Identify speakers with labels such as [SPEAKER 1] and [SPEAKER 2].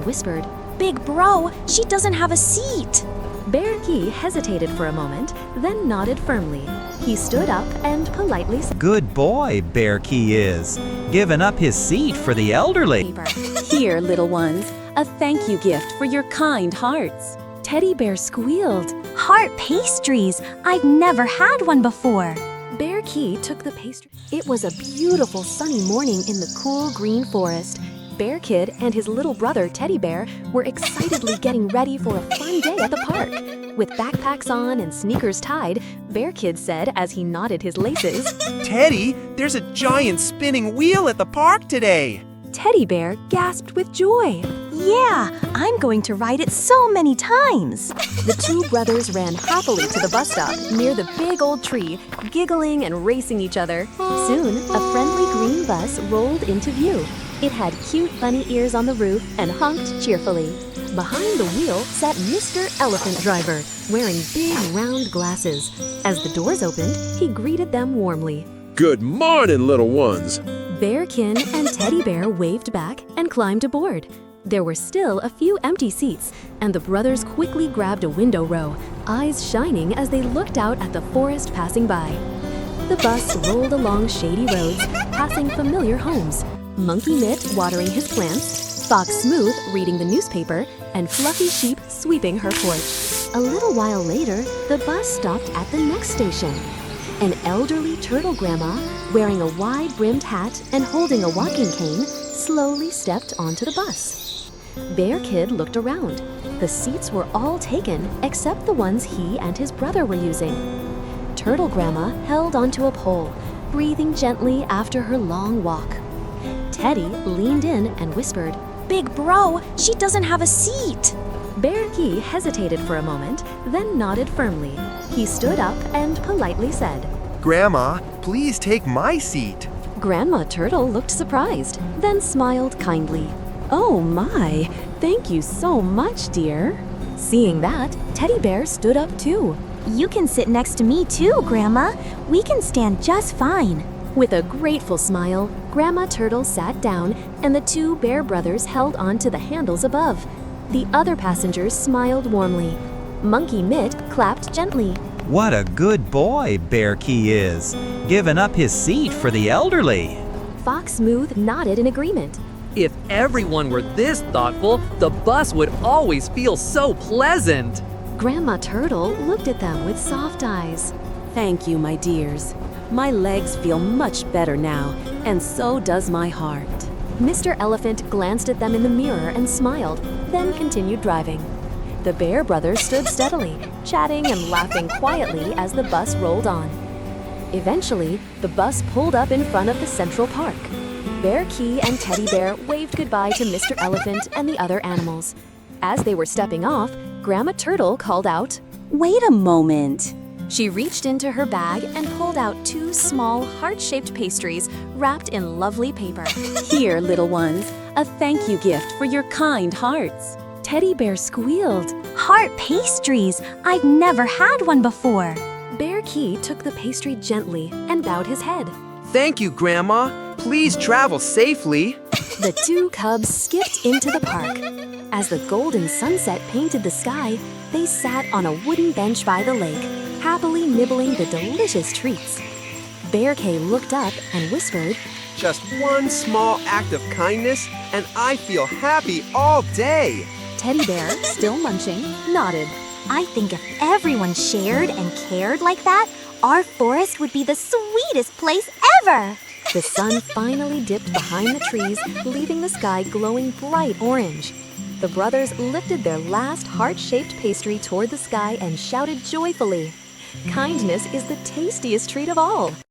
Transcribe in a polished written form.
[SPEAKER 1] and whispered,
[SPEAKER 2] "Big bro, she doesn't have a seat."
[SPEAKER 1] Bearkey hesitated for a moment, then nodded firmly. He stood up and politely said,
[SPEAKER 3] Good boy, Bearkey is, giving up his seat for the elderly.
[SPEAKER 4] Here, little ones, a thank you gift for your kind hearts.
[SPEAKER 1] Teddy Bear squealed.
[SPEAKER 2] "Heart pastries! I've never had one before."
[SPEAKER 1] Bearkey took the pastry. It was a beautiful sunny morning in the cool green forest. Bear Kid and his little brother Teddy Bear were excitedly getting ready for a fun day at the park. With backpacks on and sneakers tied, Bear Kid said as he knotted his laces,
[SPEAKER 5] Teddy, there's a giant spinning wheel at the park today.
[SPEAKER 1] Teddy Bear gasped with joy.
[SPEAKER 2] "Yeah, I'm going to ride it so many times."
[SPEAKER 1] The two brothers ran happily to the bus stop near the big old tree, giggling and racing each other. Soon, a friendly green bus rolled into view. It had cute bunny ears on the roof and honked cheerfully. Behind the wheel sat Mr. Elephant Driver, wearing big round glasses. As the doors opened, he greeted them warmly.
[SPEAKER 6] Good morning, little ones.
[SPEAKER 1] Bearkin and Teddy Bear waved back and climbed aboard. There were still a few empty seats, and the brothers quickly grabbed a window row, eyes shining as they looked out at the forest passing by. The bus rolled along shady roads, passing familiar homes. Monkey Mitt watering his plants, Fox Smooth reading the newspaper, and Fluffy Sheep sweeping her porch. A little while later, the bus stopped at the next station. An elderly turtle grandma, wearing a wide-brimmed hat and holding a walking cane, slowly stepped onto the bus. Bear Kid looked around. The seats were all taken except the ones he and his brother were using. Turtle Grandma held onto a pole, breathing gently after her long walk. Teddy leaned in and whispered,
[SPEAKER 2] "Big bro, she doesn't have a seat."
[SPEAKER 1] Bearkey hesitated for a moment, then nodded firmly. He stood up and politely said,
[SPEAKER 5] Grandma, please take my seat.
[SPEAKER 1] Grandma Turtle looked surprised, then smiled kindly.
[SPEAKER 4] Oh my, thank you so much, dear.
[SPEAKER 1] Seeing that, Teddy Bear stood up too.
[SPEAKER 2] "You can sit next to me too, Grandma. We can stand just fine."
[SPEAKER 1] With a grateful smile, Grandma Turtle sat down and the two bear brothers held on to the handles above. The other passengers smiled warmly. Monkey Mitt clapped gently.
[SPEAKER 3] What a good boy Bearkey is, giving up his seat for the elderly.
[SPEAKER 1] Fox Smooth nodded in agreement.
[SPEAKER 7] If everyone were this thoughtful, the bus would always feel so pleasant.
[SPEAKER 1] Grandma Turtle looked at them with soft eyes.
[SPEAKER 4] Thank you, my dears. My legs feel much better now, and so does my heart.
[SPEAKER 1] Mr. Elephant glanced at them in the mirror and smiled, then continued driving. The Bear brothers stood steadily, chatting and laughing quietly as the bus rolled on. Eventually, the bus pulled up in front of the Central Park. Bearkey and Teddy Bear waved goodbye to Mr. Elephant and the other animals. As they were stepping off, Grandma Turtle called out,
[SPEAKER 4] Wait a moment.
[SPEAKER 1] She reached into her bag and pulled out two small heart-shaped pastries wrapped in lovely paper.
[SPEAKER 4] Here, little ones, a thank you gift for your kind hearts.
[SPEAKER 1] Teddy Bear squealed.
[SPEAKER 2] "Heart pastries! I've never had one before."
[SPEAKER 1] Bearkey took the pastry gently and bowed his head.
[SPEAKER 5] Thank you, Grandma. Please travel safely.
[SPEAKER 1] The two cubs skipped into the park. As the golden sunset painted the sky, they sat on a wooden bench by the lake, happily nibbling the delicious treats. Bearkey looked up and whispered,
[SPEAKER 5] Just one small act of kindness, and I feel happy all day.
[SPEAKER 1] Teddy Bear, still munching, nodded.
[SPEAKER 2] "I think if everyone shared and cared like that, our forest would be the sweetest place ever."
[SPEAKER 1] The sun finally dipped behind the trees, leaving the sky glowing bright orange. The brothers lifted their last heart-shaped pastry toward the sky and shouted joyfully, "Kindness is the tastiest treat of all."